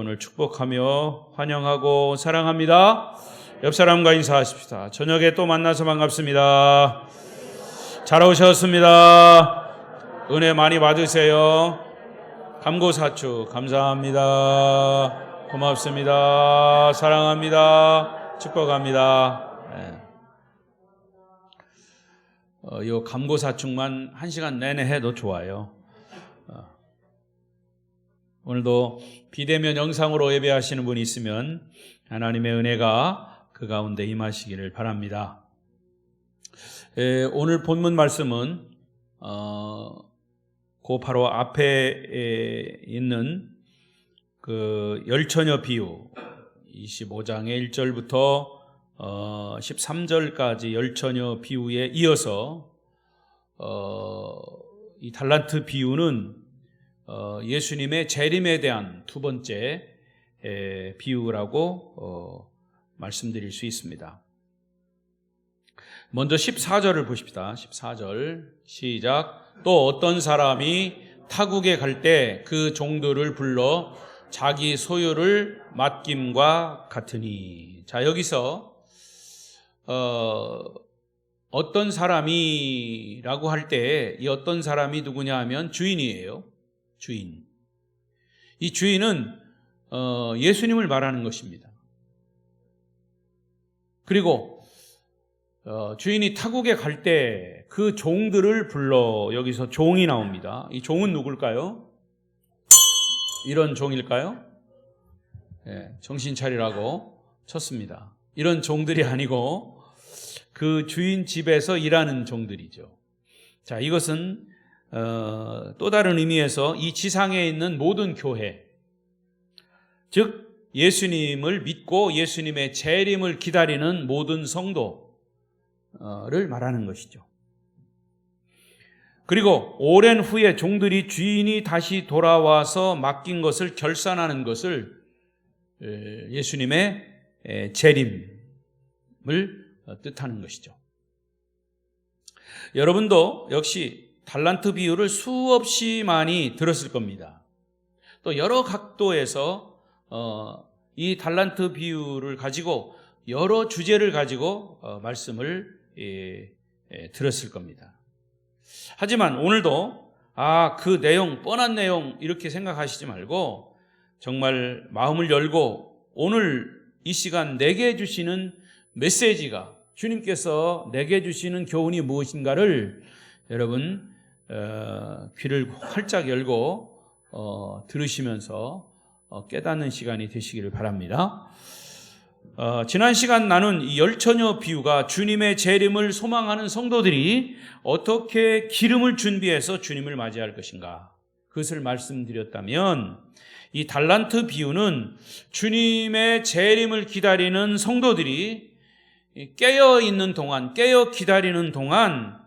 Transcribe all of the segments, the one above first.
여러분을 축복하며 환영하고 사랑합니다. 옆 사람과 인사하십시다. 저녁에 또 만나서 반갑습니다. 잘 오셨습니다. 은혜 많이 받으세요. 감고사축 감사합니다. 고맙습니다. 사랑합니다. 축복합니다. 이 감고사축만 1시간 내내 해도 좋아요. 오늘도 비대면 영상으로 예배하시는 분이 있으면 하나님의 은혜가 그 가운데 임하시기를 바랍니다. 오늘 본문 말씀은 그 바로 앞에 있는 그 열처녀 비유 25장의 1절부터 13절까지 열처녀 비유에 이어서 이 달란트 비유는 예수님의 재림에 대한 두 번째 비유라고 말씀드릴 수 있습니다. 먼저 14절을 보십시다. 14절 시작. 또 어떤 사람이 타국에 갈 때 그 종들을 불러 자기 소유를 맡김과 같으니. 자, 여기서 어떤 사람이라고 할 때 이 어떤 사람이 누구냐 하면 주인이에요. 주인. 이 주인은 예수님을 말하는 것입니다. 그리고 주인이 타국에 갈 때 그 종들을 불러. 여기서 종이 나옵니다. 이 종은 누굴까요? 이런 종일까요? 네, 정신 차리라고 쳤습니다. 이런 종들이 아니고 그 주인 집에서 일하는 종들이죠. 자, 이것은 또 다른 의미에서 이 지상에 있는 모든 교회, 즉 예수님을 믿고 예수님의 재림을 기다리는 모든 성도를 말하는 것이죠. 그리고 오랜 후에 종들이 주인이 다시 돌아와서 맡긴 것을 결산하는 것을 예수님의 재림을 뜻하는 것이죠. 여러분도 역시 달란트 비유를 수없이 많이 들었을 겁니다. 또 여러 각도에서 이 달란트 비유를 가지고 여러 주제를 가지고 말씀을 들었을 겁니다. 하지만 오늘도 그 내용, 뻔한 내용 이렇게 생각하시지 말고 정말 마음을 열고 오늘 이 시간 내게 주시는 메시지가, 주님께서 내게 주시는 교훈이 무엇인가를 여러분 귀를 활짝 열고 들으시면서 깨닫는 시간이 되시기를 바랍니다. 지난 시간 나눈 이 열처녀 비유가 주님의 재림을 소망하는 성도들이 어떻게 기름을 준비해서 주님을 맞이할 것인가, 그것을 말씀드렸다면, 이 달란트 비유는 주님의 재림을 기다리는 성도들이 깨어 있는 동안, 깨어 기다리는 동안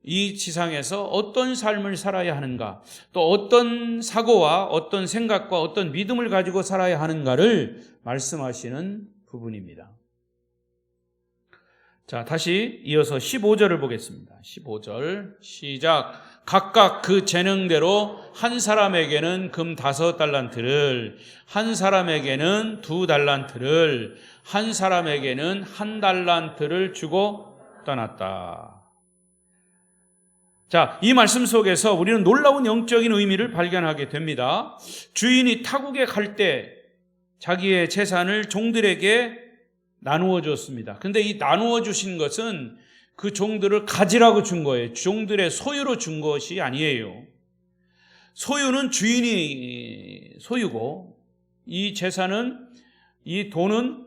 이 지상에서 어떤 삶을 살아야 하는가, 또 어떤 사고와 어떤 생각과 어떤 믿음을 가지고 살아야 하는가를 말씀하시는 부분입니다. 자, 다시 이어서 15절을 보겠습니다. 15절 시작. 각각 그 재능대로 한 사람에게는 금 5달란트를, 한 사람에게는 2달란트를, 한 사람에게는 1달란트를 주고 떠났다. 자, 이 말씀 속에서 우리는 놀라운 영적인 의미를 발견하게 됩니다. 주인이 타국에 갈 때 자기의 재산을 종들에게 나누어 줬습니다. 근데 이 나누어 주신 것은 그 종들을 가지라고 준 거예요. 종들의 소유로 준 것이 아니에요. 소유는 주인이 소유고, 이 재산은, 이 돈은,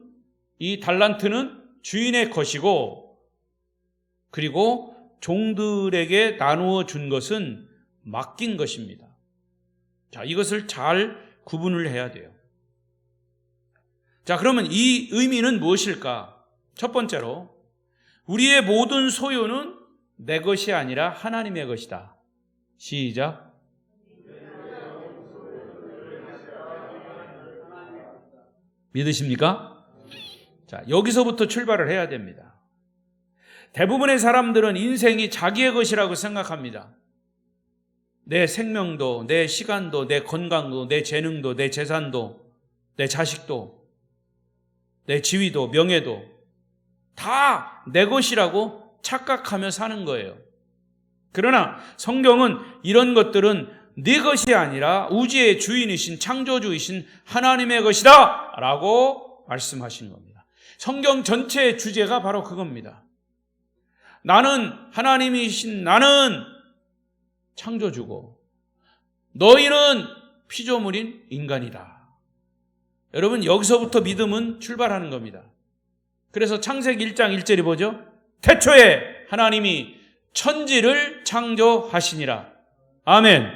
이 달란트는 주인의 것이고, 그리고 종들에게 나누어 준 것은 맡긴 것입니다. 자, 이것을 잘 구분을 해야 돼요. 자, 그러면 이 의미는 무엇일까? 첫 번째로, 우리의 모든 소유는 내 것이 아니라 하나님의 것이다. 시작. 믿으십니까? 자, 여기서부터 출발을 해야 됩니다. 대부분의 사람들은 인생이 자기의 것이라고 생각합니다. 내 생명도, 내 시간도, 내 건강도, 내 재능도, 내 재산도 내 자식도, 내 지위도, 명예도 다 내 것이라고 착각하며 사는 거예요. 그러나 성경은 이런 것들은 네 것이 아니라 우주의 주인이신 창조주이신 하나님의 것이다 라고 말씀하시는 겁니다. 성경 전체의 주제가 바로 그겁니다. 나는 하나님이신 나는 창조주고 너희는 피조물인 인간이다. 여러분, 여기서부터 믿음은 출발하는 겁니다. 그래서 창세기 1장 1절이 뭐죠? 태초에 하나님이 천지를 창조하시니라. 아멘.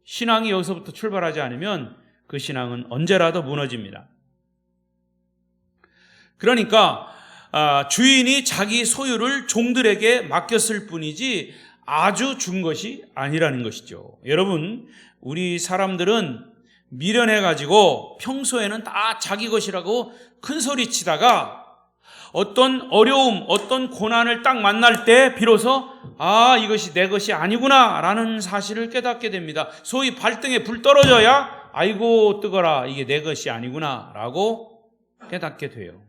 신앙이 여기서부터 출발하지 않으면 그 신앙은 언제라도 무너집니다. 그러니까 주인이 자기 소유를 종들에게 맡겼을 뿐이지 아주 준 것이 아니라는 것이죠. 여러분, 우리 사람들은 미련해가지고 평소에는 다 자기 것이라고 큰 소리 치다가 어떤 어려움, 어떤 고난을 딱 만날 때 비로소 이것이 내 것이 아니구나 라는 사실을 깨닫게 됩니다. 소위 발등에 불 떨어져야 아이고 뜨거라, 이게 내 것이 아니구나 라고 깨닫게 돼요.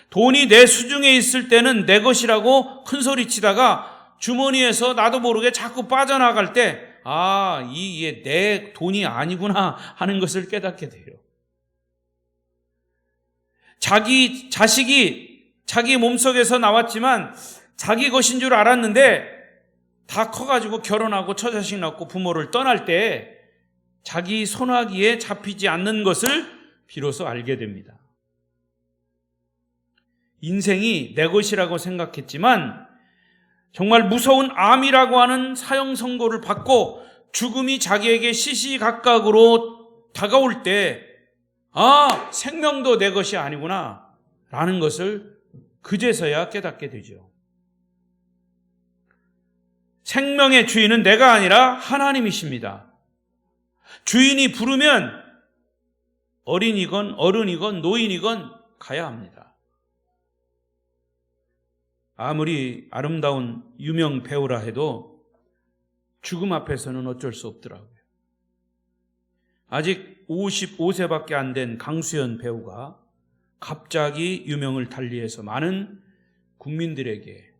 돈이 내 수중에 있을 때는 내 것이라고 큰 소리 치다가 주머니에서 나도 모르게 자꾸 빠져나갈 때 이게 내 돈이 아니구나 하는 것을 깨닫게 돼요. 자기 자식이 자기 몸속에서 나왔지만 자기 것인 줄 알았는데 다 커가지고 결혼하고 처자식 낳고 부모를 떠날 때 자기 손아귀에 잡히지 않는 것을 비로소 알게 됩니다. 인생이 내 것이라고 생각했지만 정말 무서운 암이라고 하는 사형 선고를 받고 죽음이 자기에게 시시각각으로 다가올 때 생명도 내 것이 아니구나 라는 것을 그제서야 깨닫게 되죠. 생명의 주인은 내가 아니라 하나님이십니다. 주인이 부르면 어린이건 어른이건 노인이건 가야 합니다. 아무리 아름다운 유명 배우라 해도 죽음 앞에서는 어쩔 수 없더라고요. 아직 55세밖에 안 된 강수연 배우가 갑자기 유명을 달리해서 많은 국민들에게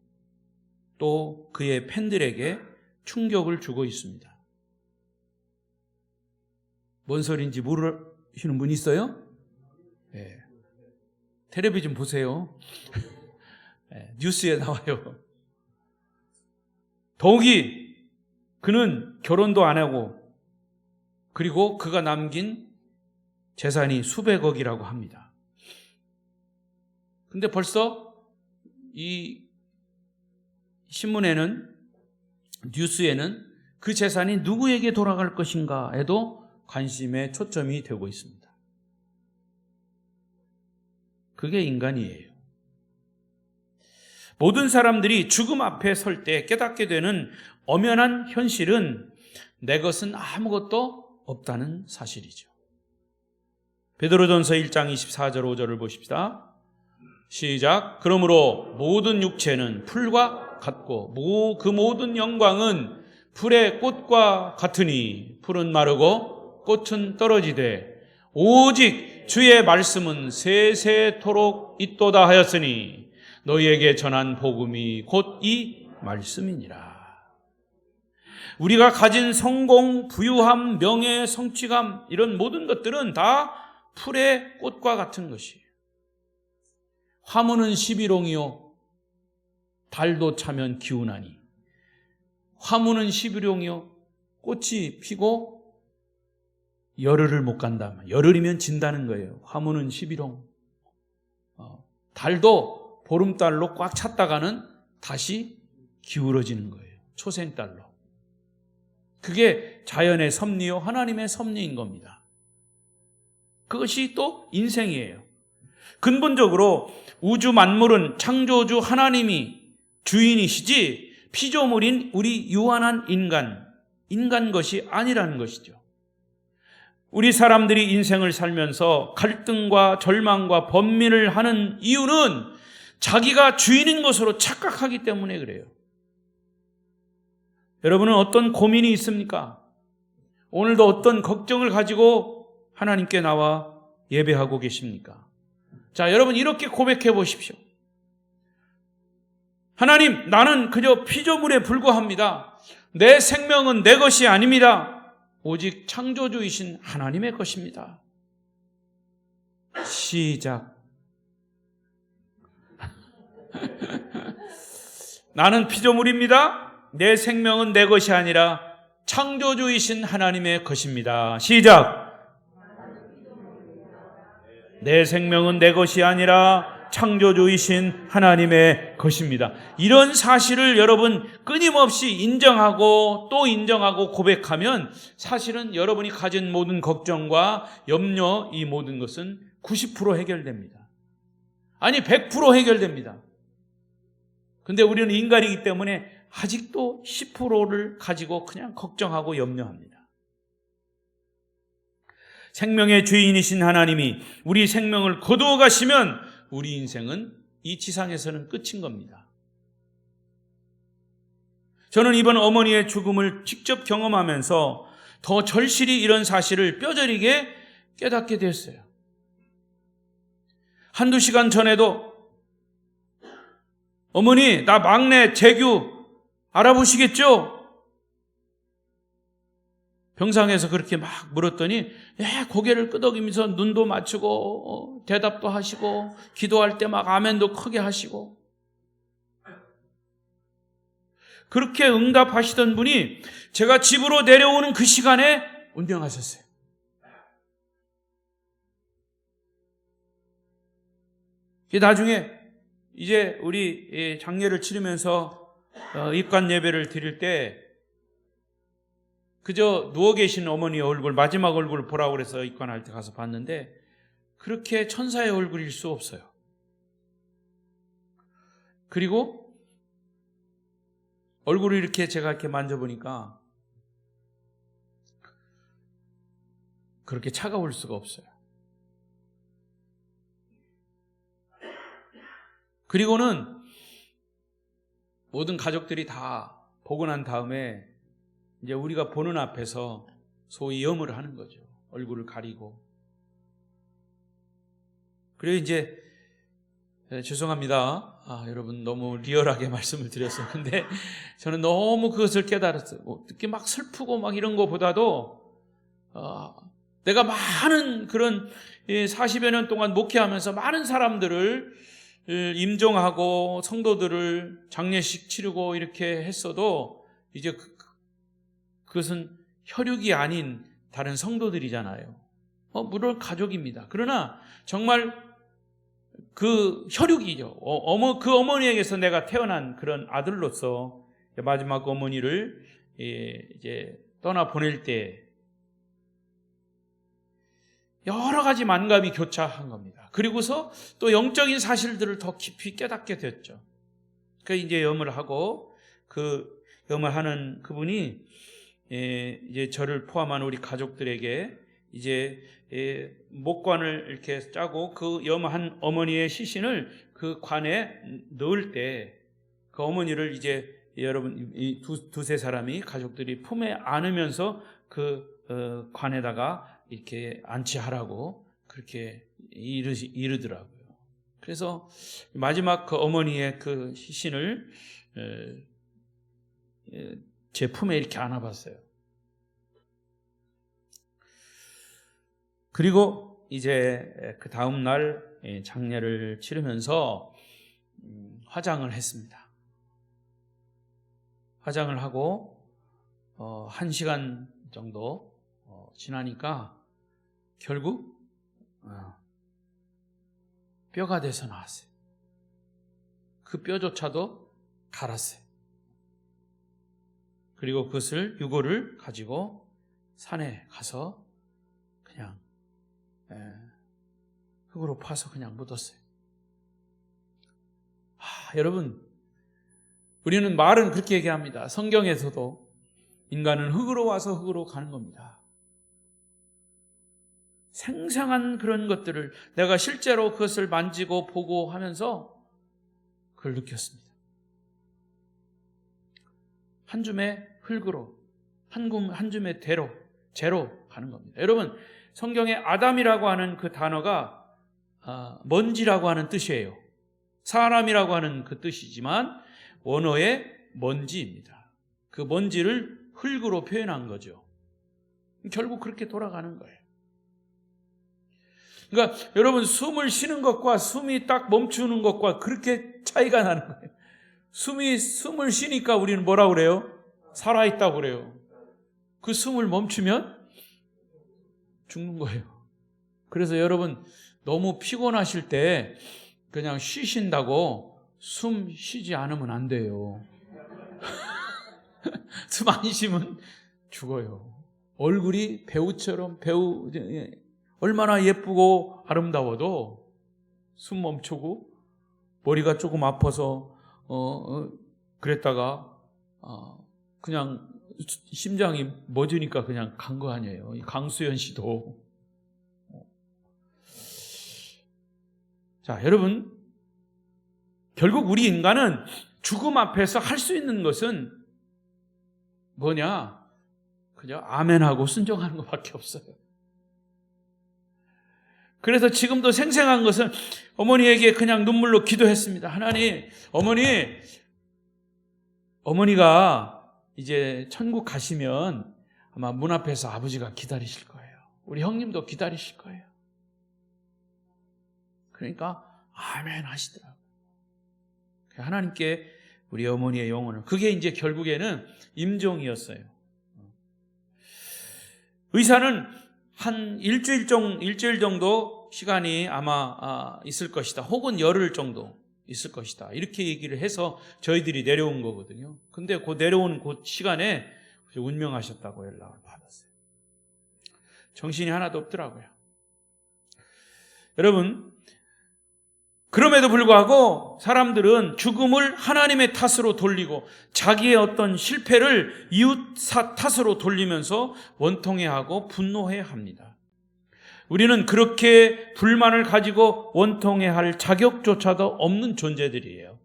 또 그의 팬들에게 충격을 주고 있습니다. 뭔 소리인지 모르시는 분 있어요? 네. 텔레비 좀 보세요. 네. 뉴스에 나와요. 더욱이 그는 결혼도 안 하고 그리고 그가 남긴 재산이 수백억이라고 합니다. 근데 벌써 이 신문에는, 뉴스에는 그 재산이 누구에게 돌아갈 것인가에도 관심의 초점이 되고 있습니다. 그게 인간이에요. 모든 사람들이 죽음 앞에 설 때 깨닫게 되는 엄연한 현실은 내 것은 아무것도 없다는 사실이죠. 베드로전서 1장 24절 5절을 보십시다. 시작. 그러므로 모든 육체는 풀과 같고 그 모든 영광은 풀의 꽃과 같으니 풀은 마르고 꽃은 떨어지되 오직 주의 말씀은 세세토록 있도다 하였으니 너희에게 전한 복음이 곧 이 말씀이니라. 우리가 가진 성공, 부유함, 명예, 성취감 이런 모든 것들은 다 풀의 꽃과 같은 것이에요. 화무는 11홍이요 달도 차면 기운하니. 화무는 11홍이요 꽃이 피고 열흘을 못 간다. 열흘이면 진다는 거예요. 화무는 11홍. 달도 보름달로 꽉 찼다가는 다시 기울어지는 거예요. 초생달로. 그게 자연의 섭리요 하나님의 섭리인 겁니다. 그것이 또 인생이에요. 근본적으로 우주 만물은 창조주 하나님이 주인이시지 피조물인 우리 유한한 인간 것이 아니라는 것이죠. 우리 사람들이 인생을 살면서 갈등과 절망과 번민을 하는 이유는 자기가 주인인 것으로 착각하기 때문에 그래요. 여러분은 어떤 고민이 있습니까? 오늘도 어떤 걱정을 가지고 하나님께 나와 예배하고 계십니까? 자, 여러분 이렇게 고백해 보십시오. 하나님, 나는 그저 피조물에 불과합니다. 내 생명은 내 것이 아닙니다. 오직 창조주이신 하나님의 것입니다. 시작. 나는 피조물입니다. 내 생명은 내 것이 아니라 창조주이신 하나님의 것입니다. 시작. 내 생명은 내 것이 아니라 창조주이신 하나님의 것입니다. 이런 사실을 여러분 끊임없이 인정하고 또 인정하고 고백하면 사실은 여러분이 가진 모든 걱정과 염려, 이 모든 것은 90% 해결됩니다. 아니 100% 해결됩니다. 근데 우리는 인간이기 때문에 아직도 10%를 가지고 그냥 걱정하고 염려합니다. 생명의 주인이신 하나님이 우리 생명을 거두어 가시면 우리 인생은 이 지상에서는 끝인 겁니다. 저는 이번 어머니의 죽음을 직접 경험하면서 더 절실히 이런 사실을 뼈저리게 깨닫게 됐어요. 한두 시간 전에도 어머니, 나 막내 재규 알아보시겠죠? 병상에서 그렇게 막 물었더니 고개를 끄덕이면서 눈도 맞추고 대답도 하시고 기도할 때 막 아멘도 크게 하시고 그렇게 응답하시던 분이 제가 집으로 내려오는 그 시간에 운명하셨어요. 나중에 이제 우리 장례를 치르면서 입관 예배를 드릴 때 그저 누워 계신 어머니의 얼굴, 마지막 얼굴을 보라고 그래서 입관할 때 가서 봤는데 그렇게 천사의 얼굴일 수 없어요. 그리고 얼굴을 이렇게 제가 이렇게 만져보니까 그렇게 차가울 수가 없어요. 그리고는 모든 가족들이 다 보고 난 다음에 이제 우리가 보는 앞에서 소위 염을 하는 거죠. 얼굴을 가리고. 그리고 이제 죄송합니다. 여러분 너무 리얼하게 말씀을 드렸어요. 근데 저는 너무 그것을 깨달았어요. 특히 막 슬프고 막 이런 것보다도 내가 많은 그런 40여 년 동안 목회하면서 많은 사람들을 임종하고 성도들을 장례식 치르고 이렇게 했어도 이제 그것은 혈육이 아닌 다른 성도들이잖아요. 물론 가족입니다. 그러나 정말 그 혈육이죠. 그 어머니에게서 내가 태어난 그런 아들로서 마지막 어머니를 이제 떠나 보낼 때 여러 가지 만감이 교차한 겁니다. 그리고서 또 영적인 사실들을 더 깊이 깨닫게 됐죠. 그 이제 염을 하고 그 염을 하는 그분이 이제 저를 포함한 우리 가족들에게 이제 목관을 이렇게 짜고 그 염한 어머니의 시신을 그 관에 넣을 때 그 어머니를 이제 여러분 이 두세 사람이 가족들이 품에 안으면서 그 관에다가 이렇게 안치하라고 그렇게 이르더라고요. 그래서 마지막 그 어머니의 그 시신을 제 품에 이렇게 안아봤어요. 그리고 이제 그 다음 날 장례를 치르면서 화장을 했습니다. 화장을 하고 1시간 정도 지나니까 결국 뼈가 돼서 나왔어요. 그 뼈조차도 갈았어요. 그리고 그것을 유골을 가지고 산에 가서 그냥 흙으로 파서 그냥 묻었어요. 여러분, 우리는 말은 그렇게 얘기합니다. 성경에서도 인간은 흙으로 와서 흙으로 가는 겁니다. 생생한 그런 것들을 내가 실제로 그것을 만지고 보고 하면서 그걸 느꼈습니다. 한 줌의 흙으로, 한 줌의 재로 가는 겁니다. 여러분, 성경에 아담이라고 하는 그 단어가 먼지라고 하는 뜻이에요. 사람이라고 하는 그 뜻이지만 원어의 먼지입니다. 그 먼지를 흙으로 표현한 거죠. 결국 그렇게 돌아가는 거예요. 그러니까 여러분, 숨을 쉬는 것과 숨이 딱 멈추는 것과 그렇게 차이가 나는 거예요. 숨을 쉬니까 우리는 뭐라고 그래요? 살아있다고 그래요. 그 숨을 멈추면 죽는 거예요. 그래서 여러분, 너무 피곤하실 때 그냥 쉬신다고 숨 쉬지 않으면 안 돼요. 숨 안 쉬면 죽어요. 얼굴이 배우처럼 얼마나 예쁘고 아름다워도 숨 멈추고 머리가 조금 아파서 그랬다가 그냥 심장이 멎으니까 그냥 간 거 아니에요. 강수연 씨도. 자, 여러분, 결국 우리 인간은 죽음 앞에서 할 수 있는 것은 뭐냐? 그냥 아멘하고 순종하는 것밖에 없어요. 그래서 지금도 생생한 것은 어머니에게 그냥 눈물로 기도했습니다. 하나님, 어머니가 이제 천국 가시면 아마 문 앞에서 아버지가 기다리실 거예요. 우리 형님도 기다리실 거예요. 그러니까 아멘 하시더라고요. 하나님께 우리 어머니의 영혼을, 그게 이제 결국에는 임종이었어요. 의사는 한 일주일 정도 시간이 아마 있을 것이다. 혹은 열흘 정도 있을 것이다. 이렇게 얘기를 해서 저희들이 내려온 거거든요. 근데 그 내려온 그 시간에 운명하셨다고 연락을 받았어요. 정신이 하나도 없더라고요. 여러분, 그럼에도 불구하고 사람들은 죽음을 하나님의 탓으로 돌리고 자기의 어떤 실패를 이웃 탓으로 돌리면서 원통해하고 분노해합니다. 우리는 그렇게 불만을 가지고 원통해할 자격조차도 없는 존재들이에요.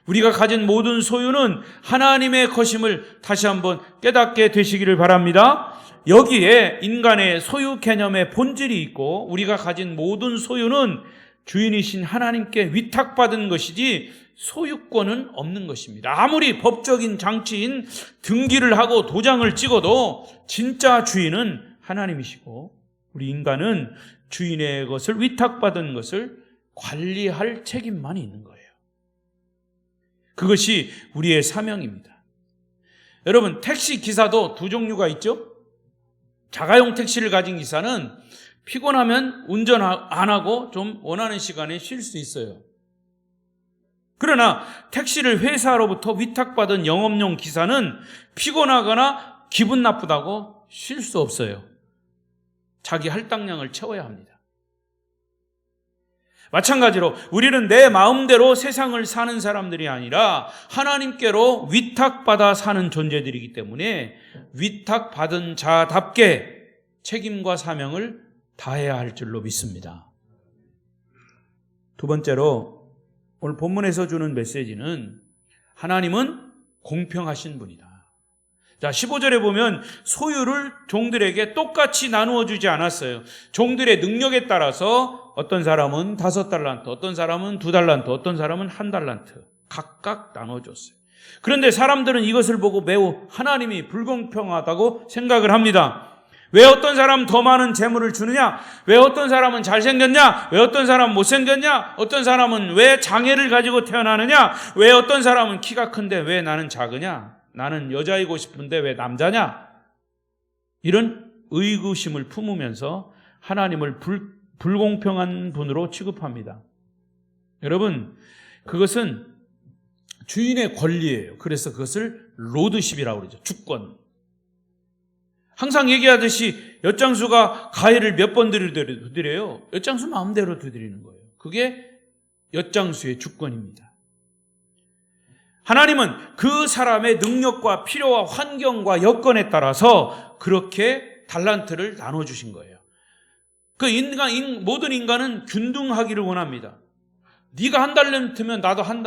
우리가 가진 모든 소유는 하나님의 것임을 다시 한번 깨닫게 되시기를 바랍니다. 여기에 인간의 소유 개념의 본질이 있고, 우리가 가진 모든 소유는 주인이신 하나님께 위탁받은 것이지 소유권은 없는 것입니다. 아무리 법적인 장치인 등기를 하고 도장을 찍어도 진짜 주인은 하나님이시고, 우리 인간은 주인의 것을 위탁받은 것을 관리할 책임만 있는 거예요. 그것이 우리의 사명입니다. 여러분, 택시 기사도 두 종류가 있죠. 자가용 택시를 가진 기사는 피곤하면 운전 안 하고 좀 원하는 시간에 쉴 수 있어요. 그러나 택시를 회사로부터 위탁받은 영업용 기사는 피곤하거나 기분 나쁘다고 쉴 수 없어요. 자기 할당량을 채워야 합니다. 마찬가지로 우리는 내 마음대로 세상을 사는 사람들이 아니라 하나님께로 위탁받아 사는 존재들이기 때문에 위탁받은 자답게 책임과 사명을 다해야 할 줄로 믿습니다. 두 번째로 오늘 본문에서 주는 메시지는 하나님은 공평하신 분이다. 자, 15절에 보면 소유를 종들에게 똑같이 나누어 주지 않았어요. 종들의 능력에 따라서 어떤 사람은 5달란트, 어떤 사람은 2달란트, 어떤 사람은 1달란트 각각 나눠줬어요. 그런데 사람들은 이것을 보고 매우 하나님이 불공평하다고 생각을 합니다. 왜 어떤 사람은 더 많은 재물을 주느냐? 왜 어떤 사람은 잘생겼냐? 왜 어떤 사람은 못생겼냐? 어떤 사람은 왜 장애를 가지고 태어나느냐? 왜 어떤 사람은 키가 큰데 왜 나는 작으냐? 나는 여자이고 싶은데 왜 남자냐? 이런 의구심을 품으면서 하나님을 불공평한 분으로 취급합니다. 여러분, 그것은 주인의 권리예요. 그래서 그것을 로드십이라고 그러죠. 주권. 항상 얘기하듯이 엿장수가 가해를 몇 번 드려요? 엿장수 마음대로 드리는 거예요. 그게 엿장수의 주권입니다. 하나님은 그 사람의 능력과 필요와 환경과 여건에 따라서 그렇게 달란트를 나눠주신 거예요. 모든 인간은 균등하기를 원합니다. 네가 1달란트면 나도 한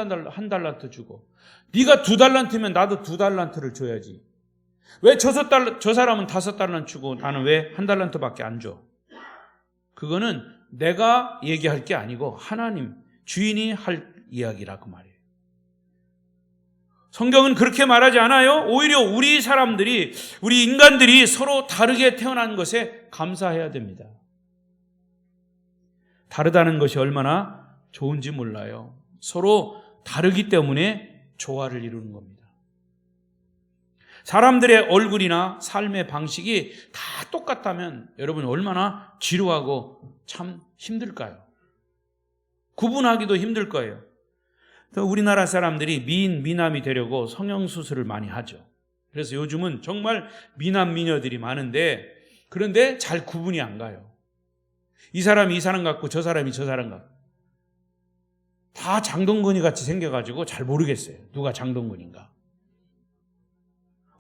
달란트 주고, 네가 2달란트면 나도 2달란트를 줘야지. 왜 저 사람은 5달란트 주고 나는 왜 1달란트밖에 안 줘? 그거는 내가 얘기할 게 아니고 하나님, 주인이 할 이야기라고 말이에요. 성경은 그렇게 말하지 않아요. 오히려 우리 사람들이, 우리 인간들이 서로 다르게 태어난 것에 감사해야 됩니다. 다르다는 것이 얼마나 좋은지 몰라요. 서로 다르기 때문에 조화를 이루는 겁니다. 사람들의 얼굴이나 삶의 방식이 다 똑같다면 여러분 얼마나 지루하고 참 힘들까요? 구분하기도 힘들 거예요. 또 우리나라 사람들이 미인, 미남이 되려고 성형수술을 많이 하죠. 그래서 요즘은 정말 미남, 미녀들이 많은데, 그런데 잘 구분이 안 가요. 이 사람이 이 사람 같고 저 사람이 저 사람 같고 다 장동건이 같이 생겨가지고 잘 모르겠어요. 누가 장동건인가.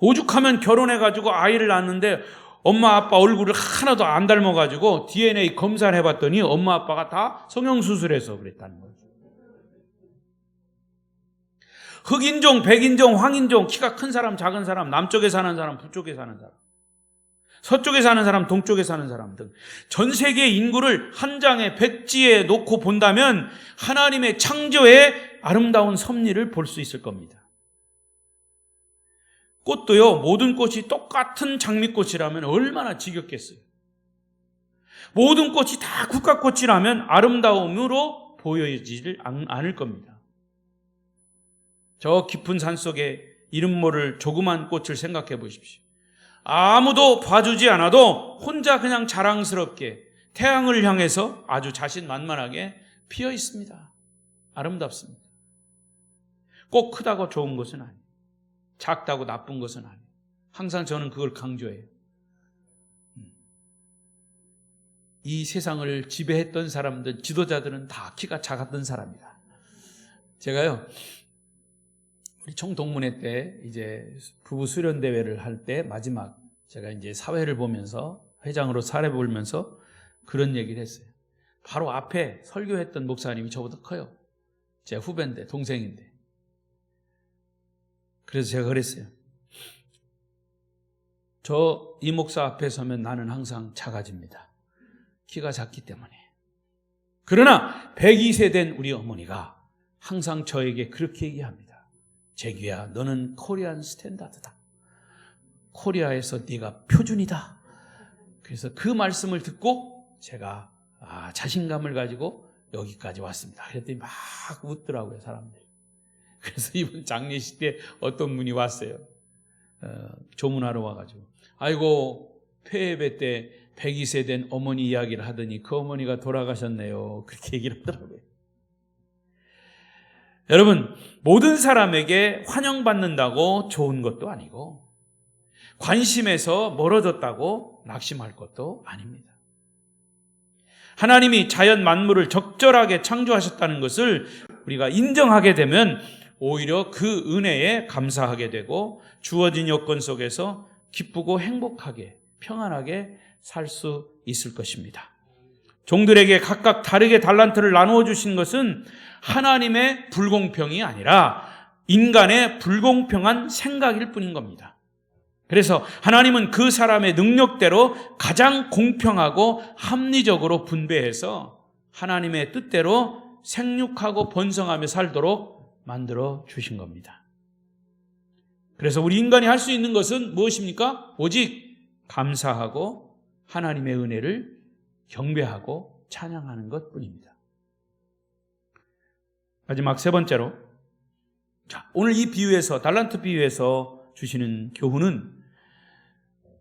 오죽하면 결혼해가지고 아이를 낳았는데 엄마 아빠 얼굴을 하나도 안 닮아가지고 DNA 검사를 해봤더니 엄마 아빠가 다 성형수술해서 그랬다는 거죠. 흑인종, 백인종, 황인종, 키가 큰 사람, 작은 사람, 남쪽에 사는 사람, 북쪽에 사는 사람, 서쪽에 사는 사람, 동쪽에 사는 사람 등 전 세계 인구를 한 장의 백지에 놓고 본다면 하나님의 창조의 아름다운 섭리를 볼 수 있을 겁니다. 꽃도요, 모든 꽃이 똑같은 장미꽃이라면 얼마나 지겹겠어요. 모든 꽃이 다 국화꽃이라면 아름다움으로 보여지질 않을 겁니다. 저 깊은 산속에 이름 모를 조그만 꽃을 생각해 보십시오. 아무도 봐주지 않아도 혼자 그냥 자랑스럽게 태양을 향해서 아주 자신만만하게 피어 있습니다. 아름답습니다. 꼭 크다고 좋은 것은 아니에요. 작다고 나쁜 것은 아니에요. 항상 저는 그걸 강조해요. 이 세상을 지배했던 사람들, 지도자들은 다 키가 작았던 사람이다. 제가요, 우리 총동문회 때 이제 부부 수련 대회를 할 때 마지막 제가 이제 사회를 보면서 회장으로 사회 보면서 그런 얘기를 했어요. 바로 앞에 설교했던 목사님이 저보다 커요. 제 후배인데, 동생인데. 그래서 제가 그랬어요. 이 목사 앞에 서면 나는 항상 작아집니다. 키가 작기 때문에. 그러나 102세 된 우리 어머니가 항상 저에게 그렇게 얘기합니다. 재규야, 너는 코리안 스탠다드다. 코리아에서 네가 표준이다. 그래서 그 말씀을 듣고 제가 자신감을 가지고 여기까지 왔습니다. 그랬더니 막 웃더라고요, 사람들이. 그래서 이번 장례식 때 어떤 분이 왔어요. 조문하러 와가지고 아이고, 폐예배 때 102세 된 어머니 이야기를 하더니 그 어머니가 돌아가셨네요. 그렇게 얘기를 하더라고요. 여러분, 모든 사람에게 환영받는다고 좋은 것도 아니고 관심에서 멀어졌다고 낙심할 것도 아닙니다. 하나님이 자연 만물을 적절하게 창조하셨다는 것을 우리가 인정하게 되면 오히려 그 은혜에 감사하게 되고 주어진 여건 속에서 기쁘고 행복하게 평안하게 살 수 있을 것입니다. 종들에게 각각 다르게 달란트를 나누어 주신 것은 하나님의 불공평이 아니라 인간의 불공평한 생각일 뿐인 겁니다. 그래서 하나님은 그 사람의 능력대로 가장 공평하고 합리적으로 분배해서 하나님의 뜻대로 생육하고 번성하며 살도록 만들어 주신 겁니다. 그래서 우리 인간이 할 수 있는 것은 무엇입니까? 오직 감사하고 하나님의 은혜를 경배하고 찬양하는 것뿐입니다. 마지막 세 번째로, 오늘 이 비유에서, 달란트 비유에서 주시는 교훈은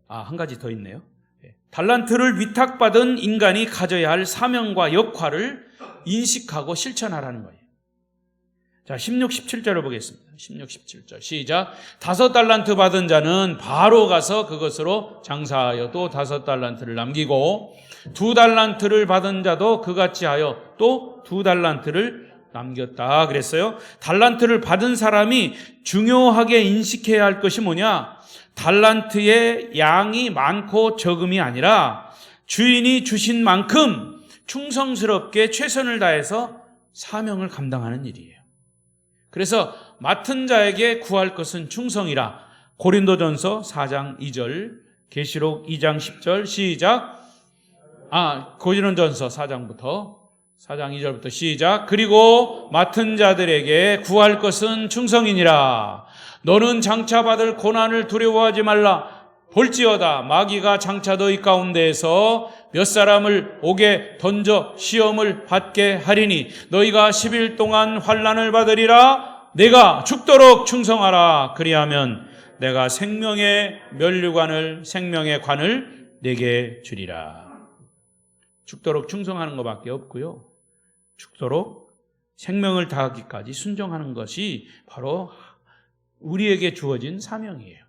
한 가지 더 있네요. 달란트를 위탁받은 인간이 가져야 할 사명과 역할을 인식하고 실천하라는 거예요. 자, 16, 17절을 보겠습니다. 16, 17절 시작. 5달란트 받은 자는 바로 가서 그것으로 장사하여 또 5달란트를 남기고 2달란트를 받은 자도 그같이 하여 또 2달란트를 남겼다 그랬어요. 달란트를 받은 사람이 중요하게 인식해야 할 것이 뭐냐? 달란트의 양이 많고 적음이 아니라 주인이 주신 만큼 충성스럽게 최선을 다해서 사명을 감당하는 일이에요. 그래서 맡은 자에게 구할 것은 충성이라. 고린도전서 4장 2절, 계시록 2장 10절 시작. 고린도전서 4장부터 4장 2절부터 시작. 그리고 맡은 자들에게 구할 것은 충성이니라. 너는 장차 받을 고난을 두려워하지 말라. 볼지어다 마귀가 장차 너희 가운데에서 몇 사람을 옥에 던져 시험을 받게 하리니 너희가 10일 동안 환난을 받으리라. 내가 죽도록 충성하라. 그리하면 내가 생명의 관을 내게 주리라. 죽도록 충성하는 것밖에 없고요. 죽도록 생명을 다하기까지 순종하는 것이 바로 우리에게 주어진 사명이에요.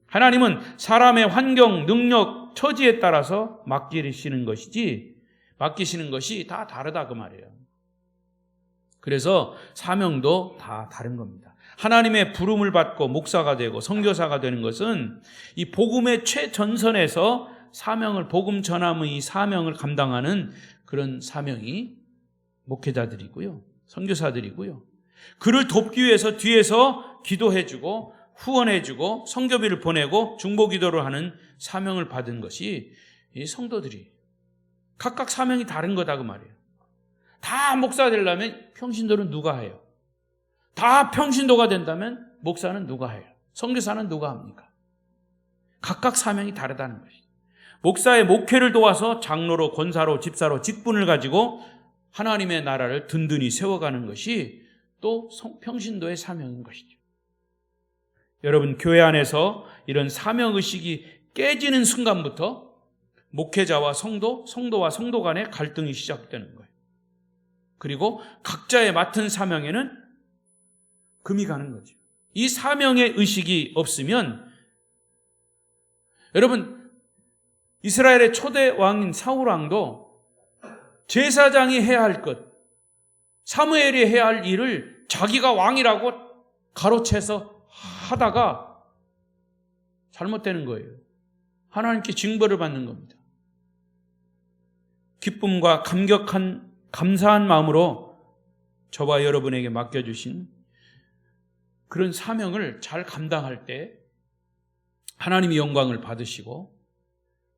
하나님은 사람의 환경, 능력, 처지에 따라서 맡기시는 것이 다 다르다 그 말이에요. 그래서 사명도 다 다른 겁니다. 하나님의 부름을 받고 목사가 되고 선교사가 되는 것은 이 복음의 최전선에서 복음 전함의 사명을 감당하는 그런 사명이 목회자들이고요. 선교사들이고요. 그를 돕기 위해서 뒤에서 기도해주고 후원해주고 선교비를 보내고 중보기도를 하는 사명을 받은 것이 이 성도들이 각각 사명이 다른 거다 그 말이에요. 다 목사 되려면 평신도는 누가 해요? 다 평신도가 된다면 목사는 누가 해요? 선교사는 누가 합니까? 각각 사명이 다르다는 것이죠. 목사의 목회를 도와서 장로로, 권사로, 집사로 직분을 가지고 하나님의 나라를 든든히 세워가는 것이 또 평신도의 사명인 것이죠. 여러분, 교회 안에서 이런 사명의식이 깨지는 순간부터 목회자와 성도와 성도 간의 갈등이 시작되는 거예요. 그리고 각자의 맡은 사명에는 금이 가는 거죠. 이 사명의 의식이 없으면, 여러분, 이스라엘의 초대 왕인 사울 왕도 제사장이 해야 할 것, 사무엘이 해야 할 일을 자기가 왕이라고 가로채서 하다가 잘못되는 거예요. 하나님께 징벌을 받는 겁니다. 기쁨과 감사한 마음으로 저와 여러분에게 맡겨주신 그런 사명을 잘 감당할 때 하나님이 영광을 받으시고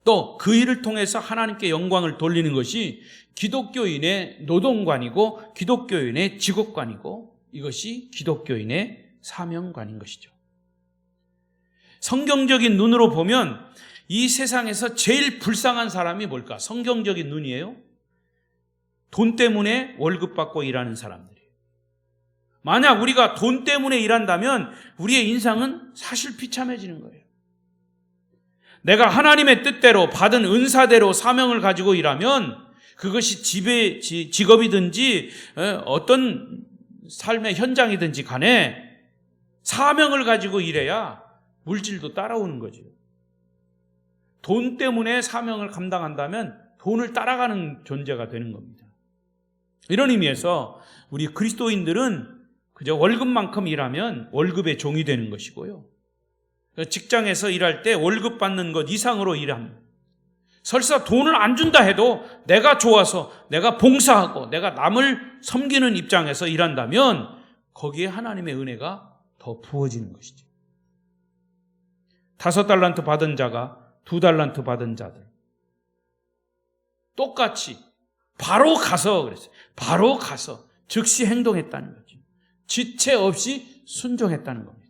또 그 일을 통해서 하나님께 영광을 돌리는 것이 기독교인의 노동관이고 기독교인의 직업관이고 이것이 기독교인의 사명관인 것이죠. 성경적인 눈으로 보면 이 세상에서 제일 불쌍한 사람이 뭘까? 성경적인 눈이에요. 돈 때문에 월급 받고 일하는 사람들이에요. 만약 우리가 돈 때문에 일한다면 우리의 인상은 사실 비참해지는 거예요. 내가 하나님의 뜻대로 받은 은사대로 사명을 가지고 일하면 그것이 직업이든지 어떤 삶의 현장이든지 간에 사명을 가지고 일해야 물질도 따라오는 거죠. 돈 때문에 사명을 감당한다면 돈을 따라가는 존재가 되는 겁니다. 이런 의미에서 우리 그리스도인들은 그저 월급만큼 일하면 월급의 종이 되는 것이고요. 직장에서 일할 때 월급 받는 것 이상으로 일합니다. 설사 돈을 안 준다 해도 내가 좋아서 내가 봉사하고 내가 남을 섬기는 입장에서 일한다면 거기에 하나님의 은혜가 더 부어지는 것이죠. 5달란트 받은 자가 2달란트 받은 자들 똑같이 바로 가서 그랬어요. 바로 가서 즉시 행동했다는 거죠. 지체 없이 순종했다는 겁니다.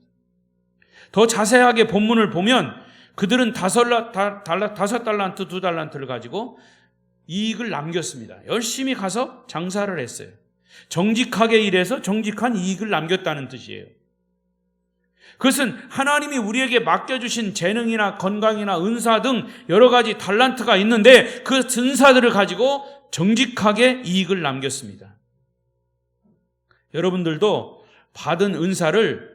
더 자세하게 본문을 보면 그들은 5달란트, 2달란트를 가지고 이익을 남겼습니다. 열심히 가서 장사를 했어요. 정직하게 일해서 정직한 이익을 남겼다는 뜻이에요. 그것은 하나님이 우리에게 맡겨주신 재능이나 건강이나 은사 등 여러 가지 달란트가 있는데 그 은사들을 가지고 정직하게 이익을 남겼습니다. 여러분들도 받은 은사를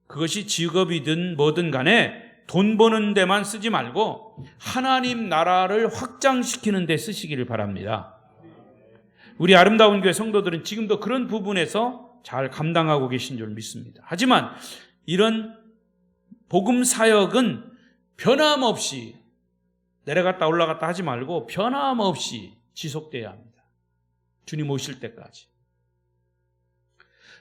그것이 직업이든 뭐든 간에 돈 버는 데만 쓰지 말고 하나님 나라를 확장시키는 데 쓰시기를 바랍니다. 우리 아름다운 교회 성도들은 지금도 그런 부분에서 잘 감당하고 계신 줄 믿습니다. 하지만 이런 복음 사역은 변함없이 내려갔다 올라갔다 하지 말고 변함없이 지속돼야 합니다. 주님 오실 때까지.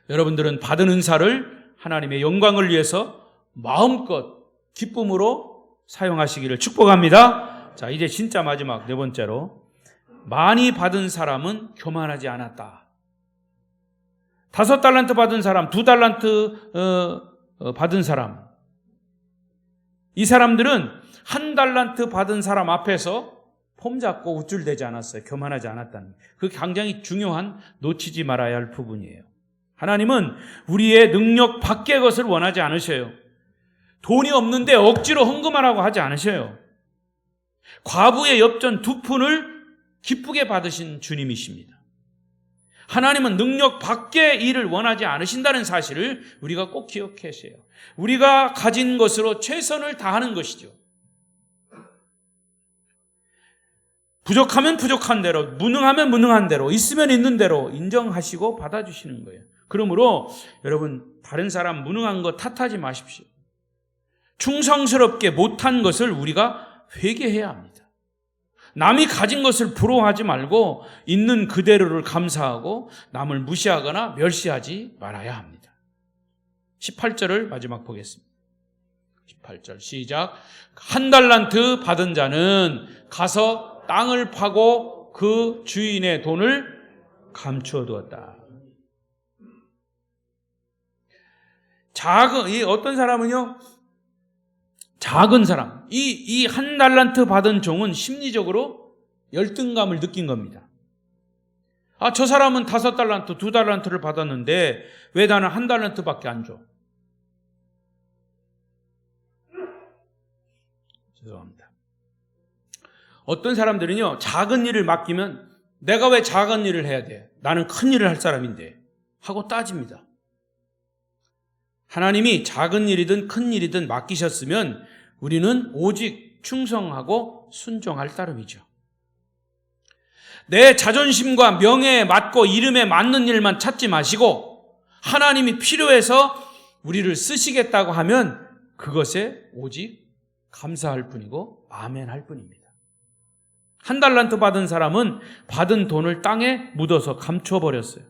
여러분들은 받은 은사를 하나님의 영광을 위해서 마음껏 기쁨으로 사용하시기를 축복합니다. 자, 이제 진짜 마지막 네 번째로, 많이 받은 사람은 교만하지 않았다. 5달란트 받은 사람, 2달란트 받은 사람, 이 사람들은 1달란트 받은 사람 앞에서 폼 잡고 우쭐대지 않았어요. 교만하지 않았다는, 그 굉장히 중요한, 놓치지 말아야 할 부분이에요. 하나님은 우리의 능력 밖의 것을 원하지 않으셔요. 돈이 없는데 억지로 헌금하라고 하지 않으셔요. 과부의 엽전 2푼을 기쁘게 받으신 주님이십니다. 하나님은 능력 밖의 일을 원하지 않으신다는 사실을 우리가 꼭 기억하셔요. 우리가 가진 것으로 최선을 다하는 것이죠. 부족하면 부족한 대로, 무능하면 무능한 대로, 있으면 있는 대로 인정하시고 받아주시는 거예요. 그러므로 여러분, 다른 사람 무능한 거 탓하지 마십시오. 충성스럽게 못한 것을 우리가 회개해야 합니다. 남이 가진 것을 부러워하지 말고 있는 그대로를 감사하고 남을 무시하거나 멸시하지 말아야 합니다. 18절을 마지막 보겠습니다. 18절 시작. 1달란트 받은 자는 가서 땅을 파고 그 주인의 돈을 감추어 두었다. 어떤 사람은요, 작은 사람, 이 1달란트 받은 종은 심리적으로 열등감을 느낀 겁니다. 저 사람은 5달란트, 2달란트를 받았는데 왜 나는 1달란트밖에 안 줘? 죄송합니다. 어떤 사람들은요, 작은 일을 맡기면 내가 왜 작은 일을 해야 돼? 나는 큰 일을 할 사람인데 하고 따집니다. 하나님이 작은 일이든 큰 일이든 맡기셨으면 우리는 오직 충성하고 순종할 따름이죠. 내 자존심과 명예에 맞고 이름에 맞는 일만 찾지 마시고 하나님이 필요해서 우리를 쓰시겠다고 하면 그것에 오직 감사할 뿐이고 아멘 할 뿐입니다. 1달란트 받은 사람은 받은 돈을 땅에 묻어서 감춰버렸어요.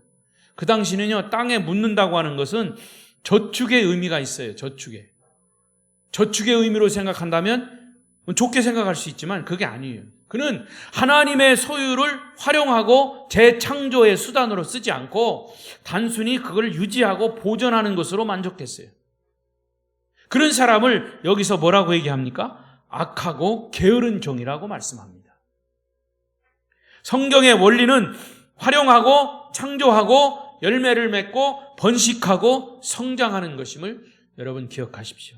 그 당시는요, 땅에 묻는다고 하는 것은 저축의 의미가 있어요. 저축의 의미로 생각한다면 좋게 생각할 수 있지만 그게 아니에요. 그는 하나님의 소유를 활용하고 재창조의 수단으로 쓰지 않고 단순히 그걸 유지하고 보존하는 것으로 만족했어요. 그런 사람을 여기서 뭐라고 얘기합니까? 악하고 게으른 종이라고 말씀합니다. 성경의 원리는 활용하고 창조하고 열매를 맺고 번식하고 성장하는 것임을 여러분 기억하십시오.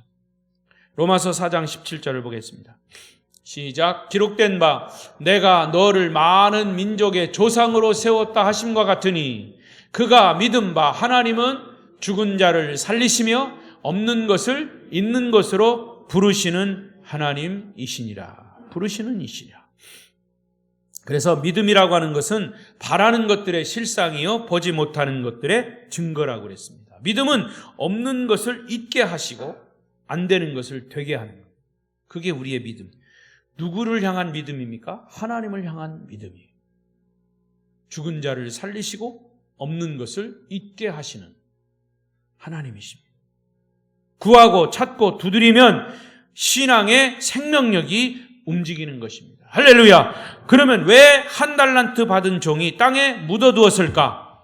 로마서 4장 17절을 보겠습니다. 시작. 기록된 바 내가 너를 많은 민족의 조상으로 세웠다 하심과 같으니 그가 믿은 바 하나님은 죽은 자를 살리시며 없는 것을 있는 것으로 부르시는 하나님이시니라. 부르시는 이시라. 그래서 믿음이라고 하는 것은 바라는 것들의 실상이요 보지 못하는 것들의 증거라고 그랬습니다. 믿음은 없는 것을 있게 하시고 안 되는 것을 되게 하는 것. 그게 우리의 믿음. 누구를 향한 믿음입니까? 하나님을 향한 믿음이에요. 죽은 자를 살리시고 없는 것을 있게 하시는 하나님이십니다. 구하고 찾고 두드리면 신앙의 생명력이 움직이는 것입니다. 할렐루야. 그러면 왜 1달란트 받은 종이 땅에 묻어두었을까?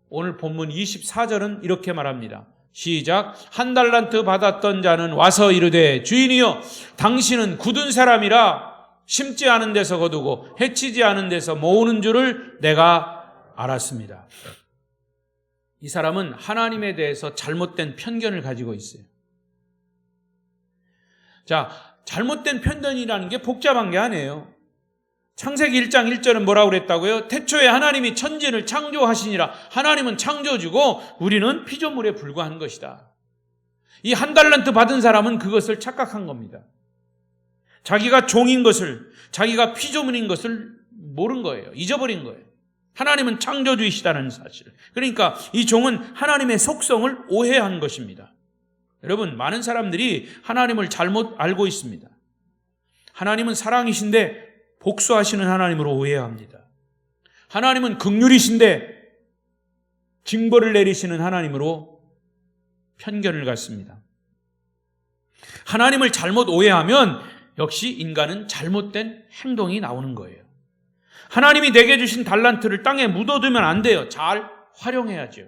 오늘 본문 24절은 이렇게 말합니다. 시작. 1달란트 받았던 자는 와서 이르되 주인이여 당신은 굳은 사람이라 심지 않은 데서 거두고 해치지 않은 데서 모으는 줄을 내가 알았습니다. 이 사람은 하나님에 대해서 잘못된 편견을 가지고 있어요. 자, 잘못된 편견이라는 게 복잡한 게 아니에요. 창세기 1장 1절은 뭐라고 그랬다고요? 태초에 하나님이 천지를 창조하시니라. 하나님은 창조주고 우리는 피조물에 불과한 것이다. 이 1달란트 받은 사람은 그것을 착각한 겁니다. 자기가 종인 것을, 자기가 피조물인 것을 모른 거예요. 잊어버린 거예요. 하나님은 창조주이시다는 사실을. 그러니까 이 종은 하나님의 속성을 오해한 것입니다. 여러분, 많은 사람들이 하나님을 잘못 알고 있습니다. 하나님은 사랑이신데 복수하시는 하나님으로 오해합니다. 하나님은 긍휼이신데 징벌을 내리시는 하나님으로 편견을 갖습니다. 하나님을 잘못 오해하면 역시 인간은 잘못된 행동이 나오는 거예요. 하나님이 내게 주신 달란트를 땅에 묻어두면 안 돼요. 잘 활용해야죠.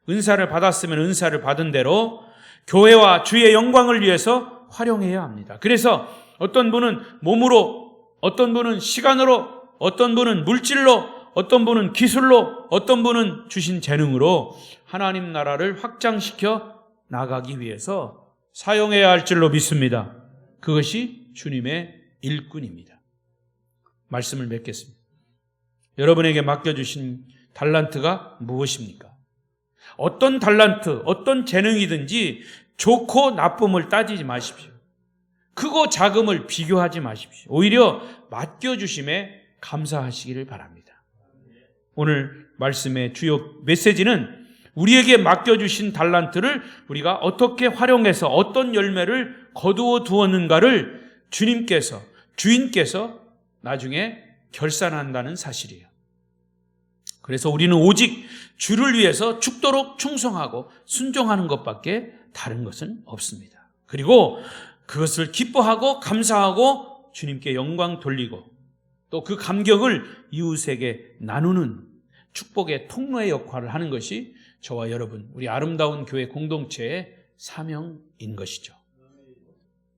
은사를 받았으면 은사를 받은 대로 교회와 주의 영광을 위해서 활용해야 합니다. 그래서 어떤 분은 몸으로, 어떤 분은 시간으로, 어떤 분은 물질로, 어떤 분은 기술로, 어떤 분은 주신 재능으로 하나님 나라를 확장시켜 나가기 위해서 사용해야 할 줄로 믿습니다. 그것이 주님의 일꾼입니다. 말씀을 맺겠습니다. 여러분에게 맡겨주신 달란트가 무엇입니까? 어떤 달란트, 어떤 재능이든지 좋고 나쁨을 따지지 마십시오. 크고 작음을 비교하지 마십시오. 오히려 맡겨주심에 감사하시기를 바랍니다. 오늘 말씀의 주요 메시지는 우리에게 맡겨주신 달란트를 우리가 어떻게 활용해서 어떤 열매를 거두어 두었는가를 주인께서 나중에 결산한다는 사실이에요. 그래서 우리는 오직 주를 위해서 죽도록 충성하고 순종하는 것밖에 다른 것은 없습니다. 그리고 그것을 기뻐하고 감사하고 주님께 영광 돌리고 또 그 감격을 이웃에게 나누는 축복의 통로의 역할을 하는 것이 저와 여러분, 우리 아름다운 교회 공동체의 사명인 것이죠.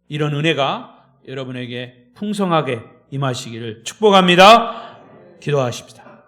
이런 은혜가 여러분에게 풍성하게 임하시기를 축복합니다. 기도하십시다.